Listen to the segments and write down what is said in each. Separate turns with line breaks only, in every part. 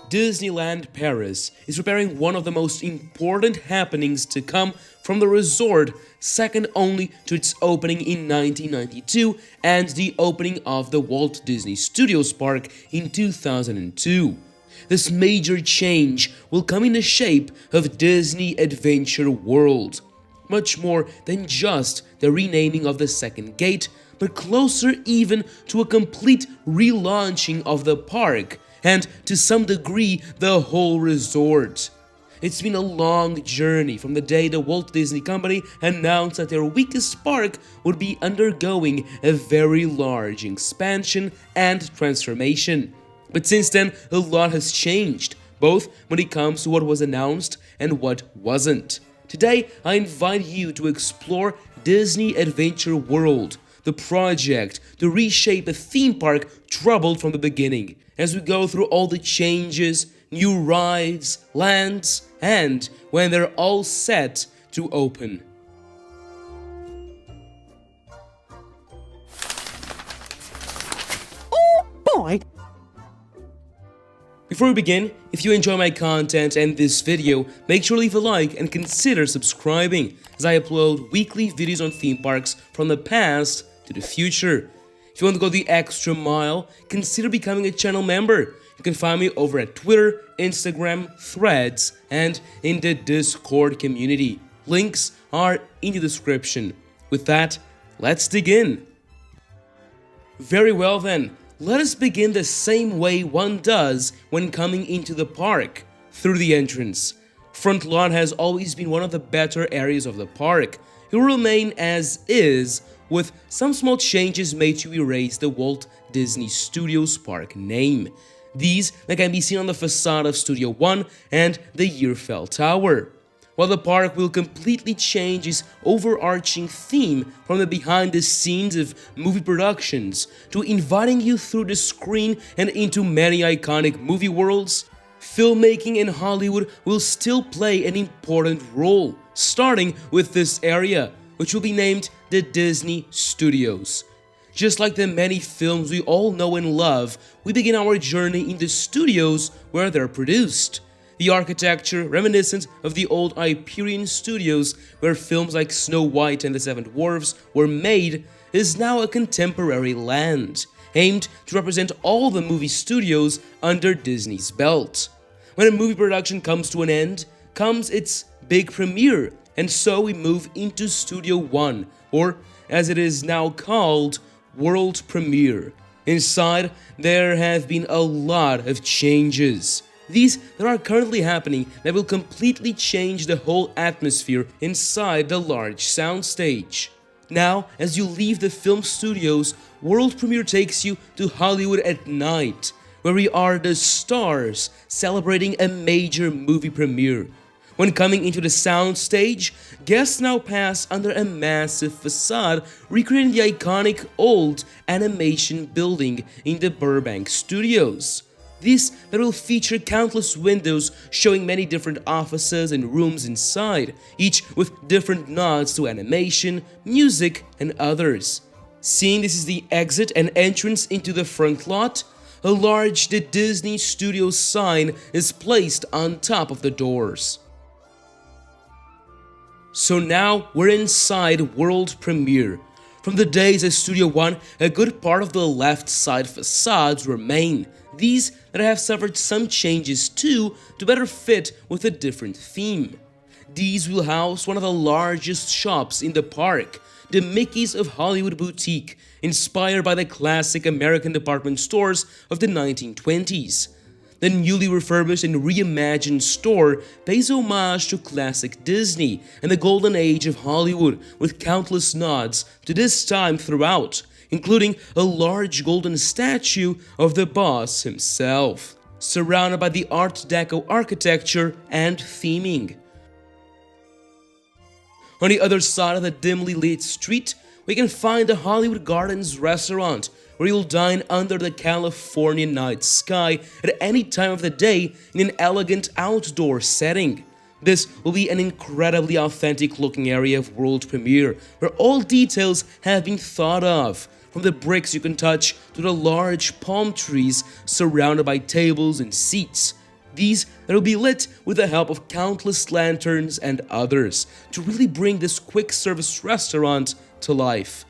Disneyland Paris is preparing one of the most important happenings to come from the resort, second only to its opening in 1992 and the opening of the Walt Disney Studios Park in 2002. This major change will come in the shape of Disney Adventure World. Much more than just the renaming of the second gate, but closer even to a complete relaunching of the park, and to some degree the whole resort. It's been a long journey from the day the Walt Disney Company announced that their weakest park would be undergoing a very large expansion and transformation. But since then, a lot has changed, both when it comes to what was announced and what wasn't. Today, I invite you to explore Disney Adventure World, the project to reshape a theme park troubled from the beginning, as we go through all the changes, new rides, lands, and when they're all set to open.
Oh boy!
Before we begin, if you enjoy my content and this video, make sure to leave a like and consider subscribing, as I upload weekly videos on theme parks from the past to the future. If you want to go the extra mile, consider becoming a channel member. You can find me over at Twitter, Instagram, Threads, and in the Discord community. Links are in the description. With that, let's dig in. Very well then, let us begin the same way one does when coming into the park, through the entrance. Front lawn has always been one of the better areas of the park. It will remain as is, with some small changes made to erase the Walt Disney Studios Park name. These that can be seen on the facade of Studio One and the Yearfell Tower. While the park will completely change its overarching theme from the behind the scenes of movie productions to inviting you through the screen and into many iconic movie worlds, filmmaking in Hollywood will still play an important role, starting with this area, which will be named the Disney Studios. Just like the many films we all know and love, we begin our journey in the studios where they're produced. The architecture, reminiscent of the old Hyperion Studios where films like Snow White and the Seven Dwarfs were made, is now a contemporary land, aimed to represent all the movie studios under Disney's belt. When a movie production comes to an end, comes its big premiere, and so we move into Studio One, or as it is now called, World Premiere. Inside, there have been a lot of changes. These that are currently happening that will completely change the whole atmosphere inside the large soundstage. Now, as you leave the film studios, World Premiere takes you to Hollywood at night, where we are the stars celebrating a major movie premiere. When coming into the soundstage, guests now pass under a massive facade recreating the iconic old animation building in the Burbank Studios. This that will feature countless windows showing many different offices and rooms inside, each with different nods to animation, music, and others. Seeing this is the exit and entrance into the front lot, a large The Disney Studios sign is placed on top of the doors. So now we're inside World Premiere. From the days at Studio One, a good part of the left side facades remain. These that have suffered some changes too to better fit with a different theme. These will house one of the largest shops in the park, the Mickey's of Hollywood boutique, inspired by the classic American department stores of the 1920s. The newly refurbished and reimagined store pays homage to classic Disney and the golden age of Hollywood, with countless nods to this time throughout, including a large golden statue of the boss himself, surrounded by the Art Deco architecture and theming. On the other side of the dimly lit street, we can find the Hollywood Gardens restaurant, where you'll dine under the California night sky at any time of the day in an elegant outdoor setting. This will be an incredibly authentic looking area of World Premiere, where all details have been thought of, from the bricks you can touch to the large palm trees surrounded by tables and seats. These that will be lit with the help of countless lanterns and others to really bring this quick service restaurant to life.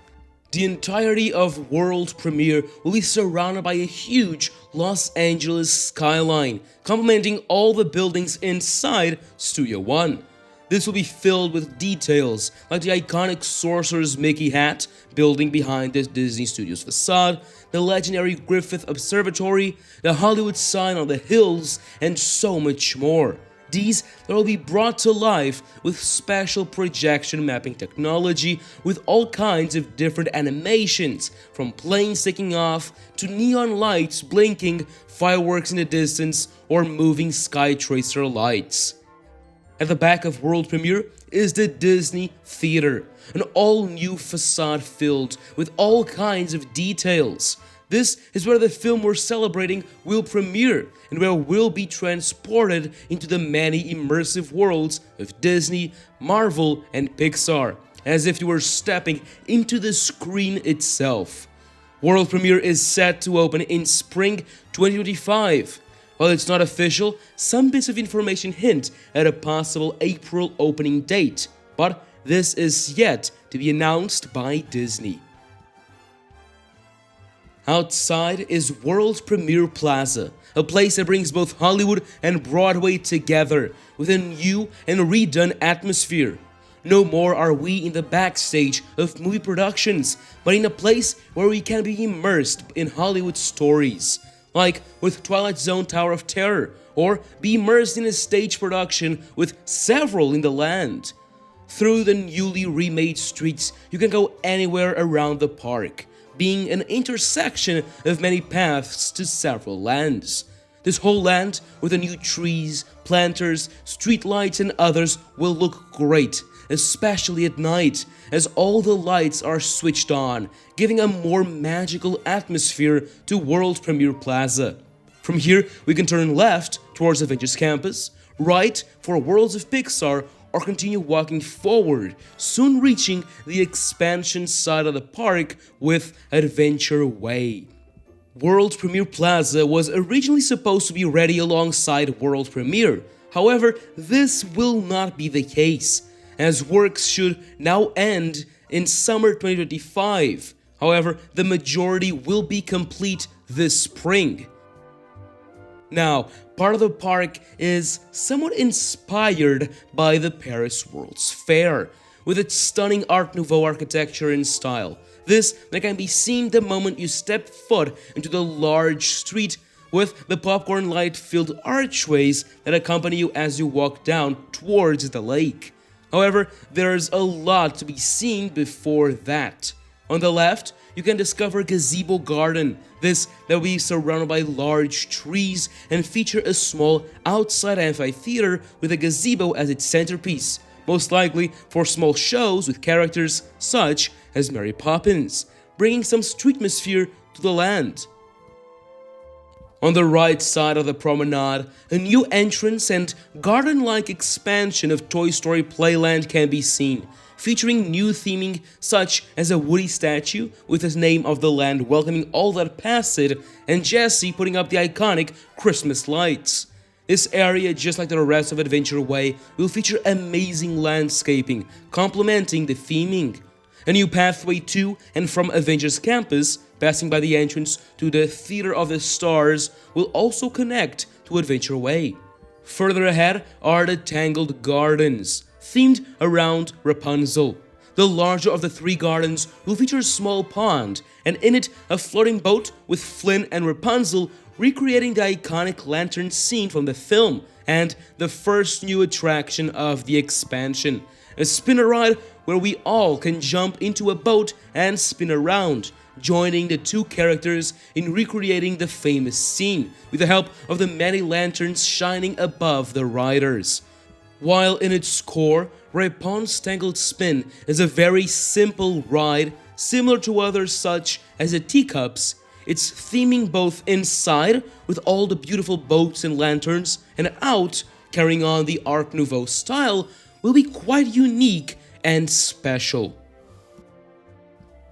The entirety of world premiere will be surrounded by a huge Los Angeles skyline, complementing all the buildings inside Studio One. This will be filled with details like the iconic Sorcerer's Mickey hat building behind the Disney Studios facade, the legendary Griffith Observatory, the Hollywood sign on the hills, and so much more. These that will be brought to life with special projection mapping technology with all kinds of different animations, from planes taking off to neon lights blinking, fireworks in the distance, or moving sky tracer lights. At the back of world premiere is the Disney Theater, an all-new facade filled with all kinds of details. This is where the film we're celebrating will premiere and where we'll be transported into the many immersive worlds of Disney, Marvel, and Pixar, as if you were stepping into the screen itself. World premiere is set to open in spring 2025. While it's not official, some bits of information hint at a possible April opening date, but this is yet to be announced by Disney. Outside is World Premiere Plaza, a place that brings both Hollywood and Broadway together with a new and redone atmosphere. No more are we in the backstage of movie productions, but in a place where we can be immersed in Hollywood stories, like with Twilight Zone Tower of Terror, or be immersed in a stage production with several in the land. Through the newly remade streets, you can go anywhere around the park, being an intersection of many paths to several lands. This whole land, with the new trees, planters, street lights and others, will look great, especially at night, as all the lights are switched on, giving a more magical atmosphere to World Premiere Plaza. From here, we can turn left towards Avengers Campus, right for Worlds of Pixar, or continue walking forward, soon reaching the expansion side of the park with Adventure Way. World Premiere Plaza was originally supposed to be ready alongside World Premiere. However, this will not be the case, as works should now end in summer 2025. However, the majority will be complete this spring. Now, part of the park is somewhat inspired by the Paris World's Fair, with its stunning Art Nouveau architecture and style. This that can be seen the moment you step foot into the large street, with the popcorn light-filled archways that accompany you as you walk down towards the lake. However, there's a lot to be seen before that. On the left, you can discover Gazebo Garden. This that will be surrounded by large trees and feature a small outside amphitheater with a gazebo as its centerpiece, most likely for small shows with characters such as Mary Poppins, bringing some streetmosphere to the land. On the right side of the promenade, a new entrance and garden-like expansion of Toy Story Playland can be seen, featuring new theming such as a Woody statue with the name of the land welcoming all that pass it, and Jessie putting up the iconic Christmas lights. This area, just like the rest of Adventure Way, will feature amazing landscaping, complementing the theming. A new pathway to and from Avengers Campus, passing by the entrance to the Theater of the Stars, will also connect to Adventure Way. Further ahead are the Tangled Gardens, themed around Rapunzel. The larger of the three gardens will feature a small pond, and in it a floating boat with Flynn and Rapunzel recreating the iconic lantern scene from the film, and the first new attraction of the expansion, a spinner ride where we all can jump into a boat and spin around, joining the two characters in recreating the famous scene with the help of the many lanterns shining above the riders. While in its core, Rapunzel's Tangled Spin is a very simple ride similar to others such as the Teacups. It's theming both inside with all the beautiful boats and lanterns, and out, carrying on the Art Nouveau style, will be quite unique and special.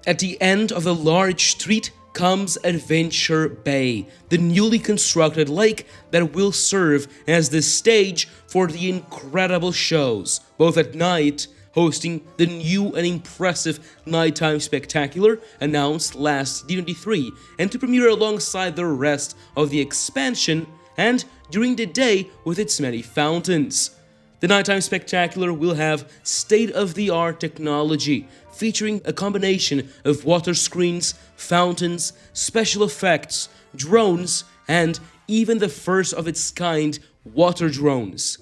At the end of the large street comes Adventure Bay, the newly constructed lake that will serve as the stage for the incredible shows, both at night, hosting the new and impressive nighttime spectacular announced last D23, and to premiere alongside the rest of the expansion, and during the day with its many fountains. The nighttime spectacular will have state-of-the-art technology, featuring a combination of water screens, fountains, special effects, drones, and even the first of its kind water drones.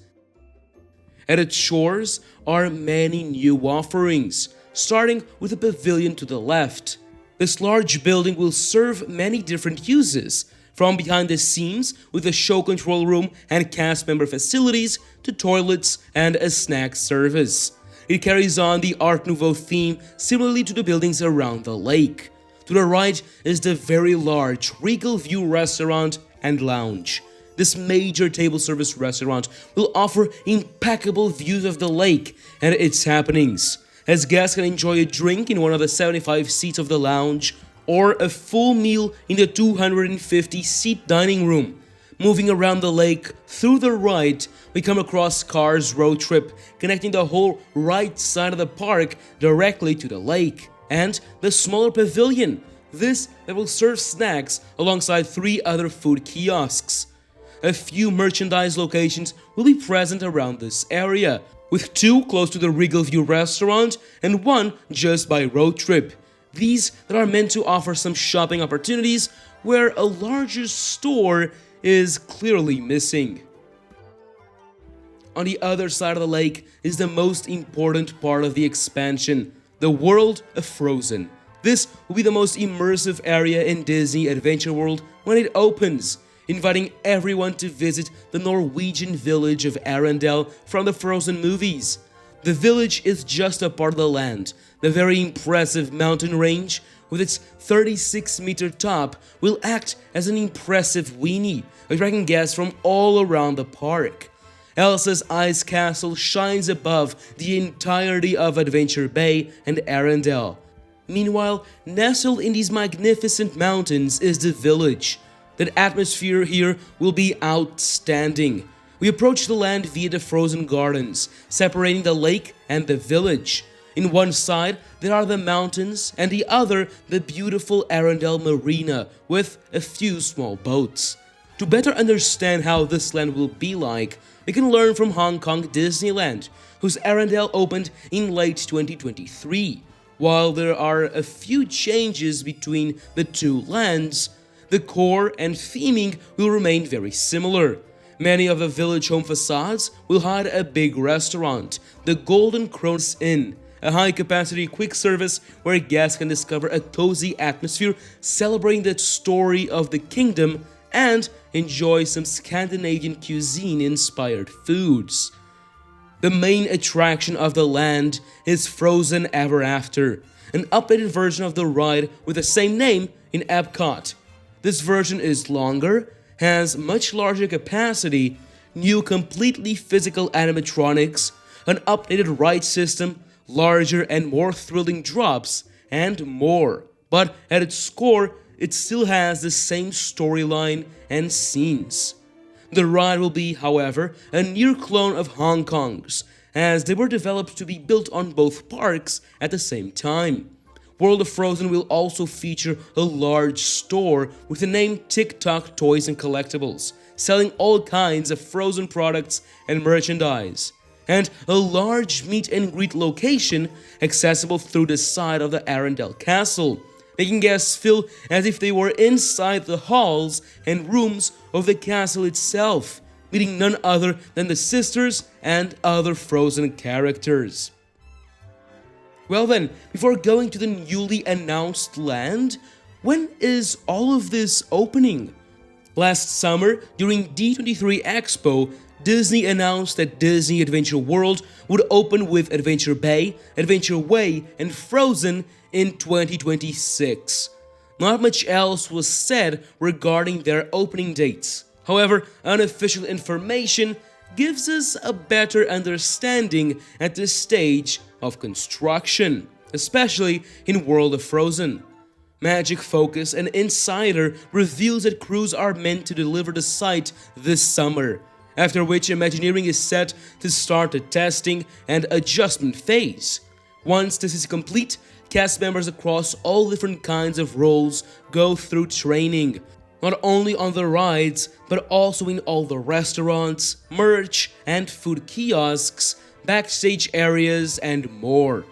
At its shores are many new offerings, starting with a pavilion to the left. This large building will serve many different uses, from behind the scenes with a show control room and cast member facilities to toilets and a snack service. It carries on the Art Nouveau theme similarly to the buildings around the lake. To the right is the very large Regal View restaurant and lounge. This major table service restaurant will offer impeccable views of the lake and its happenings, as guests can enjoy a drink in one of the 75 seats of the lounge or a full meal in the 250-seat dining room. Moving around the lake, through the right, we come across Cars Road Trip, connecting the whole right side of the park directly to the lake, and the smaller pavilion, this that will serve snacks alongside 3 other food kiosks. A few merchandise locations will be present around this area, with 2 close to the Regal View restaurant and 1 just by Road Trip. These that are meant to offer some shopping opportunities where a larger store is clearly missing. On the other side of the lake is the most important part of the expansion, the world of Frozen. This will be the most immersive area in Disney Adventure World when it opens, inviting everyone to visit the Norwegian village of Arendelle from the Frozen movies. The village is just a part of the land. The very impressive mountain range, with its 36-meter top, will act as an impressive weenie, attracting guests from all around the park. Elsa's Ice Castle shines above the entirety of Adventure Bay and Arendelle. Meanwhile, nestled in these magnificent mountains is the village. The atmosphere here will be outstanding. We approach the land via the frozen gardens, separating the lake and the village. In one side, there are the mountains, and the other, the beautiful Arendelle Marina, with a few small boats. To better understand how this land will be like, we can learn from Hong Kong Disneyland, whose Arendelle opened in late 2023. While there are a few changes between the two lands, the core and theming will remain very similar. Many of the village home facades will hide a big restaurant, the Golden Crones Inn, a high-capacity quick service where guests can discover a cozy atmosphere celebrating the story of the kingdom and enjoy some Scandinavian cuisine-inspired foods. The main attraction of the land is Frozen Ever After, an updated version of the ride with the same name in Epcot. This version is longer, has much larger capacity, new completely physical animatronics, an updated ride system, larger and more thrilling drops, and more. But at its core, it still has the same storyline and scenes. The ride will be, however, a near clone of Hong Kong's, as they were developed to be built on both parks at the same time. World of Frozen will also feature a large store with the name TikTok Toys and Collectibles, selling all kinds of Frozen products and merchandise, and a large meet and greet location accessible through the side of the Arendelle Castle, making guests feel as if they were inside the halls and rooms of the castle itself, meeting none other than the sisters and other Frozen characters. Well then, before going to the newly announced land, when is all of this opening? Last summer, during D23 Expo, Disney announced that Disney Adventure World would open with Adventure Bay, Adventure Way, and Frozen in 2026. Not much else was said regarding their opening dates. However, unofficial information gives us a better understanding at this stage of construction. especially in World of Frozen. Magic Focus, an insider, reveals that crews are meant to deliver the site this summer, after which Imagineering is set to start the testing and adjustment phase. Once this is complete, cast members across all different kinds of roles go through training, not only on the rides, but also in all the restaurants, merch, and food kiosks, backstage areas, and more.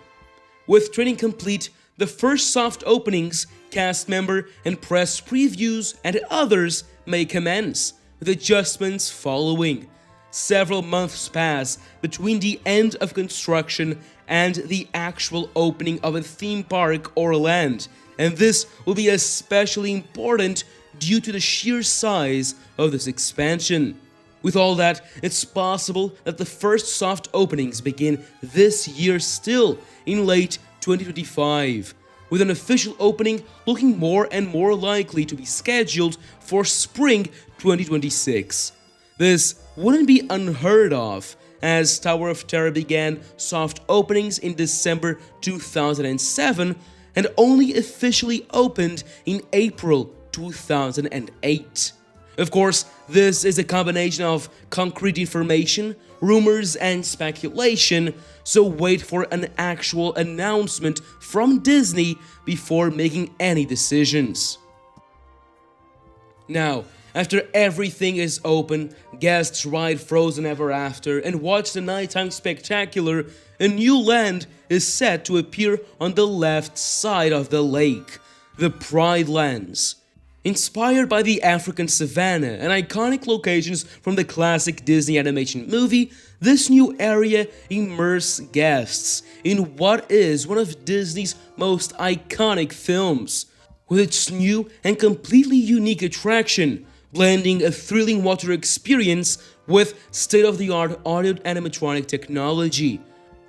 With training complete, the first soft openings, cast member and press previews, and others may commence, with adjustments following. Several months pass between the end of construction and the actual opening of a theme park or land, and this will be especially important due to the sheer size of this expansion. With all that, it's possible that the first soft openings begin this year still, in late 2025, with an official opening looking more and more likely to be scheduled for spring 2026. This wouldn't be unheard of, as Tower of Terror began soft openings in December 2007 and only officially opened in April 2008. Of course, this is a combination of concrete information, rumors, and speculation, so wait for an actual announcement from Disney before making any decisions. Now, after everything is open, guests ride Frozen Ever After and watch the nighttime spectacular, a new land is set to appear on the left side of the lake, the Pride Lands. Inspired by the African savanna and iconic locations from the classic Disney animation movie, this new area immerses guests in what is one of Disney's most iconic films, with its new and completely unique attraction, blending a thrilling water experience with state-of-the-art audio animatronic technology.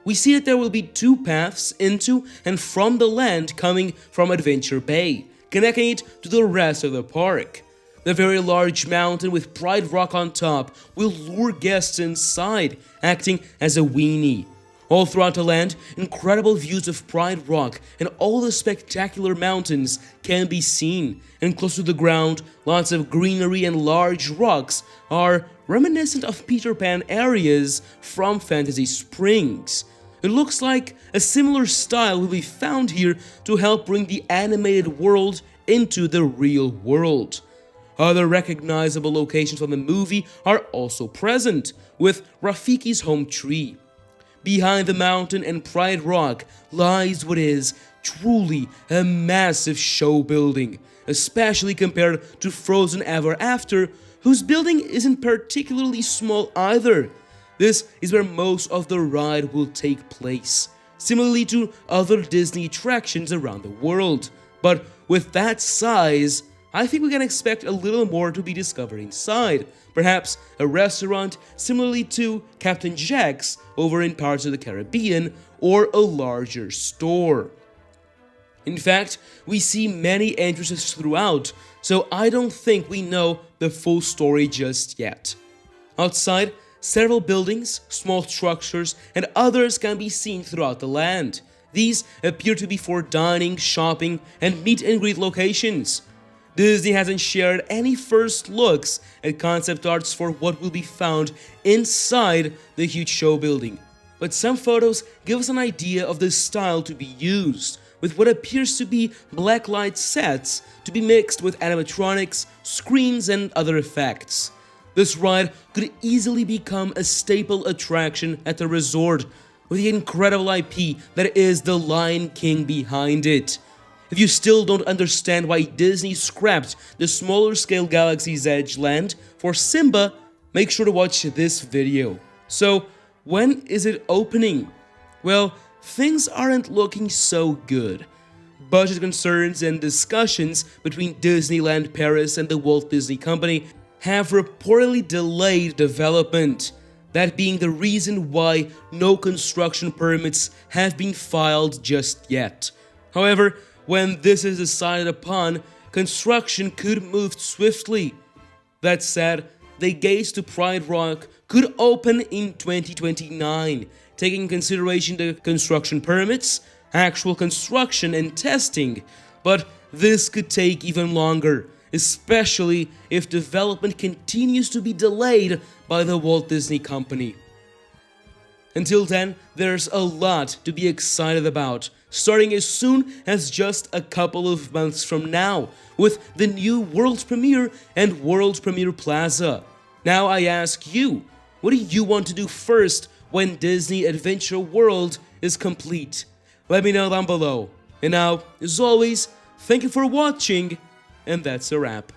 We see that there will be two paths into and from the land coming from Adventure Bay, connecting it to the rest of the park. The very large mountain with Pride Rock on top will lure guests inside, acting as a weenie. All throughout the land, incredible views of Pride Rock and all the spectacular mountains can be seen, and close to the ground, lots of greenery and large rocks are reminiscent of Peter Pan areas from Fantasy Springs. It looks like a similar style will be found here to help bring the animated world into the real world. Other recognizable locations from the movie are also present, with Rafiki's home tree. Behind the mountain and Pride Rock lies what is truly a massive show building, especially compared to Frozen Ever After, whose building isn't particularly small either. This is where most of the ride will take place, similarly to other Disney attractions around the world. But with that size, I think we can expect a little more to be discovered inside. Perhaps a restaurant similarly to Captain Jack's over in Pirates of the Caribbean, or a larger store. In fact, we see many entrances throughout, so I don't think we know the full story just yet. Outside, several buildings, small structures, and others can be seen throughout the land. These appear to be for dining, shopping, and meet and greet locations. Disney hasn't shared any first looks at concept arts for what will be found inside the huge show building, but some photos give us an idea of the style to be used, with what appears to be blacklight sets to be mixed with animatronics, screens, and other effects. This ride could easily become a staple attraction at the resort, with the incredible IP that is the Lion King behind it. If you still don't understand why Disney scrapped the smaller scale Galaxy's Edge land for Simba, make sure to watch this video. So, when is it opening? Well, things aren't looking so good. Budget concerns and discussions between Disneyland Paris and the Walt Disney Company have reportedly delayed development, that being the reason why no construction permits have been filed just yet. However, when this is decided upon, construction could move swiftly. That said, the gates to Pride Rock could open in 2029, taking into consideration the construction permits, actual construction and testing, but this could take even longer, especially if development continues to be delayed by the Walt Disney Company. Until then, there's a lot to be excited about, starting as soon as just a couple of months from now, with the new World Premiere and World Premiere Plaza. Now I ask you, what do you want to do first when Disney Adventure World is complete? Let me know down below. And now, as always, thank you for watching, and that's a wrap.